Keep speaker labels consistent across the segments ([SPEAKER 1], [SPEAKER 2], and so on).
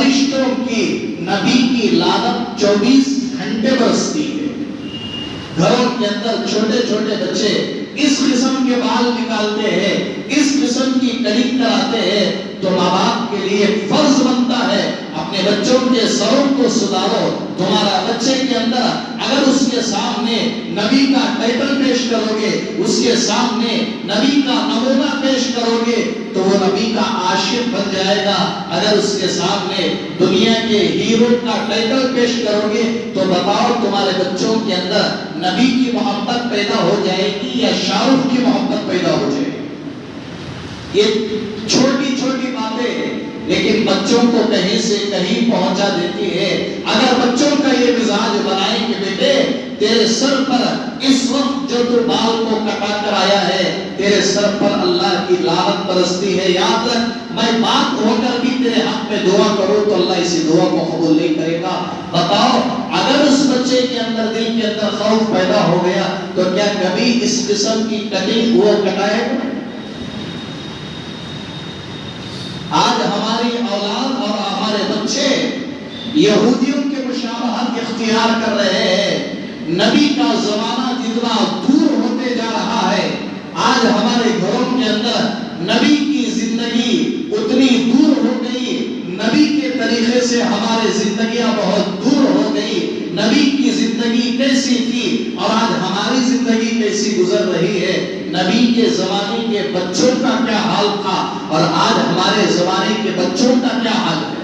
[SPEAKER 1] فرشتوں کی نبی کی لعنت 24 گھنٹے برستی ہے۔ گھروں کے اندر چھوٹے چھوٹے بچے اس قسم کے بال نکالتے ہیں، اس قسم کی کلنگ کراتے ہیں، تو ماں باپ کے لیے فرض بنتا ہے اپنے بچوں کے سروں کو سدھارو۔ تمہارا بچے کے اندر اگر اس کے سامنے نبی کا ٹائٹل پیش کرو گے، اس کے سامنے نبی کا نمونہ پیش کرو گے تو وہ نبی کا عاشق بن جائے گا۔ اگر اس کے سامنے دنیا کے ہیرو کا ٹائٹل پیش کرو گے تو بتاؤ تمہارے بچوں کے اندر نبی کی محبت پیدا ہو جائے گی یا شاہ رخ کی محبت پیدا ہو جائے گی؟ یہ چھوٹی چھوٹی باتیں لیکن بچوں کو کہیں سے کہیں پہنچا دیتی ہے۔ اگر بچوں کا یہ مزاج بنائے کہ بیٹے تیرے سر پر اس وقت جو تو بال کو کٹا کر آیا ہے تیرے سر پر اللہ کی لعنت برستی ہے، یاد رکھ میں باپ ہو کر بھی تیرے حق میں دعا کروں تو اللہ اسی دعا کو قبول نہیں کرے گا۔ بتاؤ اگر اس بچے کے اندر دل کے اندر خوف پیدا ہو گیا تو کیا کبھی اس قسم کی کٹنگ وہ کٹائے گا؟ آج ہماری اولاد اور ہمارے بچے یہودیوں کے مشابہت اختیار کر رہے ہیں۔ نبی کا زمانہ جتنا دور ہوتے جا رہا ہے، آج ہمارے گھروں کے اندر نبی کی زندگی اتنی دور ہو گئی، نبی کے طریقے سے ہماری زندگیاں بہت دور ہو گئی۔ نبی کی زندگی کیسی تھی اور آج ہماری زندگی کیسی گزر رہی ہے، نبی کے زمانے کے بچوں کا کیا حال تھا اور آج ہمارے زمانے کے بچوں کا کیا حال ہے۔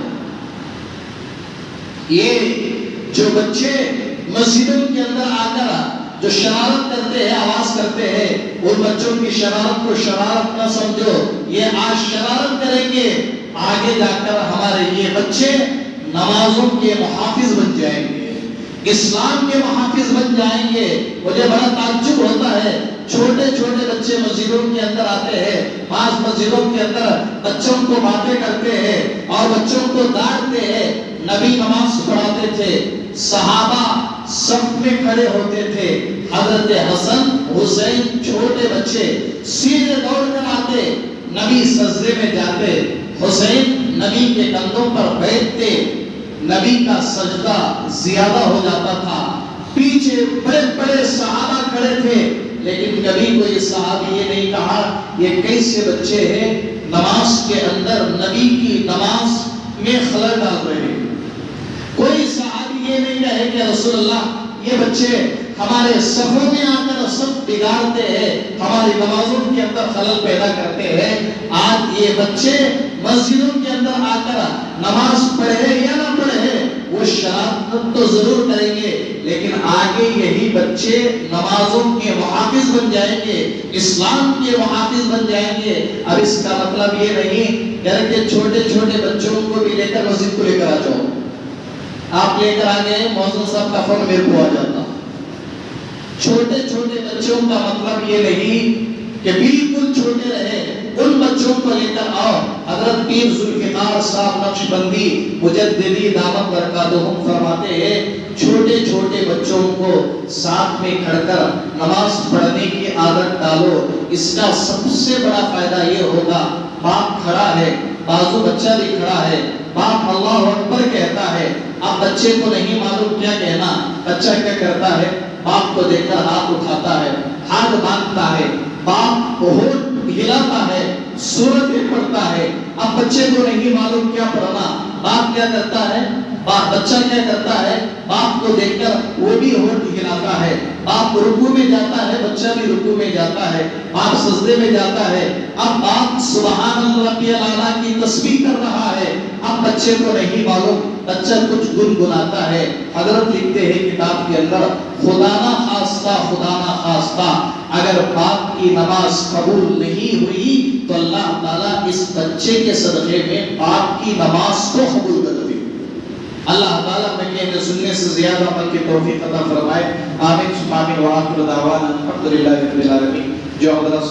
[SPEAKER 1] یہ جو بچے مسجدوں کے اندر آ کر جو شرارت کرتے ہیں، آواز کرتے ہیں، ان بچوں کی شرارت کو شرارت نہ سمجھو، یہ آج شرارت کریں گے، آگے جا کر ہمارے یہ بچے نمازوں کے محافظ بن جائیں گے، اسلام کے محافظ بن جائیں گے۔ مجھے بڑا تعجب ہوتا ہے، چھوٹے چھوٹے بچے مسجدوں کے اندر آتے ہیں، بعض مسجدوں کے اندر بچوں کو باتیں کرتے ہیں اور بچوں کو ڈانٹتے ہیں۔ نبی نماز پڑھاتے تھے، صحابہ صف میں کھڑے ہوتے تھے، حضرت حسن حسین چھوٹے بچے سیدھے دوڑ کر آتے، نبی سجدے میں جاتے، حسین نبی کے کندھوں پر بیٹھتے، نبی کا سجدہ زیادہ ہو جاتا تھا۔ پیچھے بڑے بڑے صحابہ کھڑے تھے لیکن کبھی کوئی صحابی یہ نہیں کہا یہ کیسے بچے ہیں نماز کے اندر نبی کی نماز میں خلل ڈال رہے ہیں۔ کوئی صحابی یہ نہیں کہے کہ رسول اللہ یہ بچے ہمارے صفوں میں آ کر صف بگاڑتے ہیں، ہماری نمازوں کے اندر خلل پیدا کرتے ہیں۔ آج یہ بچے مسجدوں کے اندر آ کر نماز پڑھے یا نہ پڑھے وہ شرارت تو ضرور کریں گے لیکن آگے یہی بچے نمازوں کے محافظ بن جائیں گے، اسلام کے محافظ بن جائیں گے۔ اب اس کا مطلب یہ نہیں گھر کے چھوٹے چھوٹے بچوں کو بھی لے کر مسجد کو لے کر آ جاؤ، آپ لے کر آگے موضوع صاحب کا فون میرے کو آ جاتا۔ چھوٹے چھوٹے بچوں کا مطلب یہ نہیں کہ بالکل چھوٹے رہے، ان بچوں کو لے کر آؤ۔ حضرت پیر ذوالفقار صاحب نقشبندی مجددی دامت برکاتہم فرماتے ہیں چھوٹے چھوٹے بچوں کو ساتھ میں کھڑ کر نماز پڑھنے کی عادت ڈالو۔ اس کا سب سے بڑا فائدہ یہ ہوگا، باپ کھڑا ہے، بازو بچہ بھی کھڑا ہے، باپ اللہ اکبر کہتا ہے، اب بچے کو نہیں معلوم کیا کہنا، بچہ کیا کرتا ہے، باپ کو دیکھ کر ہاتھ اٹھاتا ہے، ہاتھ باندھتا ہے، باپ ہونٹ ہلاتا ہے، سورت پڑھتا ہے۔ اب بچے کو نہیں معلوم کیا پڑھنا، باپ کیا کرتا ہے، بچہ کیا کرتا ہے، باپ کو دیکھ کر وہ بھی ہونٹ ہلاتا ہے، باپ رکوع میں جاتا ہے، بچہ بھی رکوع میں جاتا ہے، باپ سجدے میں جاتا ہے۔ اب باپ سبحان اللہ کی تسبیح کر رہا ہے، اب بچے کو نہیں معلوم، بچہ کچھ گنگناتا ہے۔ حضرت لکھتے ہیں کتاب کے اندر خدا نہ خواستہ اگر باپ کی نماز قبول نہیں ہوئی تو اللہ تعالیٰ اس بچے کے صدقے میں باپ کی نماز کو قبول کر دے۔ اللہ تعالیٰ میں کہنے سننے سے زیادہ عمل کی توفیق عطا فرمائے۔ آمین ثم آمین وآخر دعوانا الحمدللہ رب العالمین۔ جو حضرت